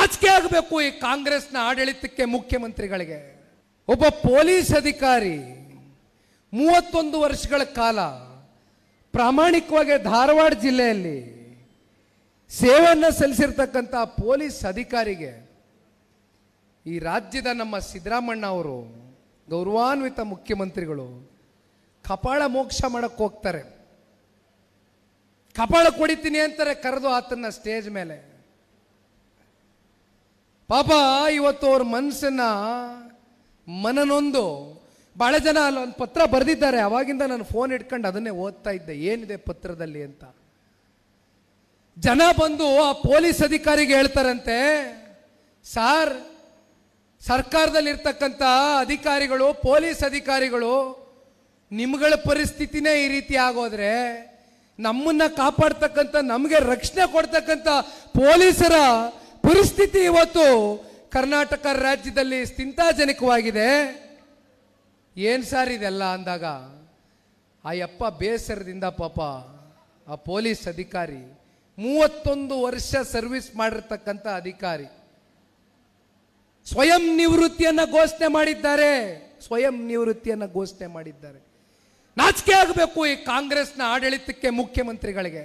ನಾಚಿಕೆ ಆಗಬೇಕು ಈ ಕಾಂಗ್ರೆಸ್ನ ಆಡಳಿತಕ್ಕೆ, ಮುಖ್ಯಮಂತ್ರಿಗಳಿಗೆ. ಒಬ್ಬ ಪೊಲೀಸ್ ಅಧಿಕಾರಿ 31 ವರ್ಷಗಳ ಕಾಲ ಪ್ರಾಮಾಣಿಕವಾಗಿ ಧಾರವಾಡ ಜಿಲ್ಲೆಯಲ್ಲಿ ಸೇವೆಯನ್ನು ಸಲ್ಲಿಸಿರ್ತಕ್ಕಂಥ ಪೊಲೀಸ್ ಅಧಿಕಾರಿಗೆ ಈ ರಾಜ್ಯದ ನಮ್ಮ ಸಿದ್ದರಾಮಣ್ಣ ಅವರು, ಗೌರವಾನ್ವಿತ ಮುಖ್ಯಮಂತ್ರಿಗಳು, ಕಪಾಳ ಮೋಕ್ಷ ಮಾಡಕ್ಕೆ ಹೋಗ್ತಾರೆ. ಕಪಾಳ ಕೊಡಿತೀನಿ ಅಂತಾರೆ ಕರೆದು ಆತನ್ನ ಸ್ಟೇಜ್ ಮೇಲೆ. ಪಾಪ ಇವತ್ತು ಅವ್ರ ಮನಸ್ಸನ್ನ ಮನನೊಂದು ಬಹಳ ಜನ ಅಲ್ಲೊಂದು ಪತ್ರ ಬರೆದಿದ್ದಾರೆ. ಅವಾಗಿಂದ ನಾನು ಫೋನ್ ಇಟ್ಕೊಂಡು ಅದನ್ನೇ ಓದ್ತಾ ಇದ್ದೆ, ಏನಿದೆ ಪತ್ರದಲ್ಲಿ ಅಂತ. ಜನ ಬಂದು ಆ ಪೊಲೀಸ್ ಅಧಿಕಾರಿಗೆ ಹೇಳ್ತಾರಂತೆ, ಸಾರ್, ಸರ್ಕಾರದಲ್ಲಿರ್ತಕ್ಕಂಥ ಅಧಿಕಾರಿಗಳು, ಪೊಲೀಸ್ ಅಧಿಕಾರಿಗಳು, ನಿಮ್ಗಳ ಪರಿಸ್ಥಿತಿನೇ ಈ ರೀತಿ ಆಗೋದ್ರೆ ನಮ್ಮನ್ನ ಕಾಪಾಡ್ತಕ್ಕಂಥ, ನಮಗೆ ರಕ್ಷಣೆ ಕೊಡ್ತಕ್ಕಂಥ ಪೊಲೀಸರ ಪರಿಸ್ಥಿತಿ ಇವತ್ತು ಕರ್ನಾಟಕ ರಾಜ್ಯದಲ್ಲಿ ಚಿಂತಾಜನಕವಾಗಿದೆ. ಏನು ಸಾರ್ ಇದೆಲ್ಲ ಅಂದಾಗ ಆ ಯಪ್ಪ ಬೇಸರದಿಂದ ಪಾಪ ಆ ಪೊಲೀಸ್ ಅಧಿಕಾರಿ 31 ವರ್ಷ ಸರ್ವಿಸ್ ಮಾಡಿರ್ತಕ್ಕಂಥ ಅಧಿಕಾರಿ ಸ್ವಯಂ ನಿವೃತ್ತಿಯನ್ನು ಘೋಷಣೆ ಮಾಡಿದ್ದಾರೆ. ಸ್ವಯಂ ನಿವೃತ್ತಿಯನ್ನು ಘೋಷಣೆ ಮಾಡಿದ್ದಾರೆ. ನಾಚಿಕೆ ಆಗಬೇಕು ಈ ಕಾಂಗ್ರೆಸ್ನ ಆಡಳಿತಕ್ಕೆ, ಮುಖ್ಯಮಂತ್ರಿಗಳಿಗೆ.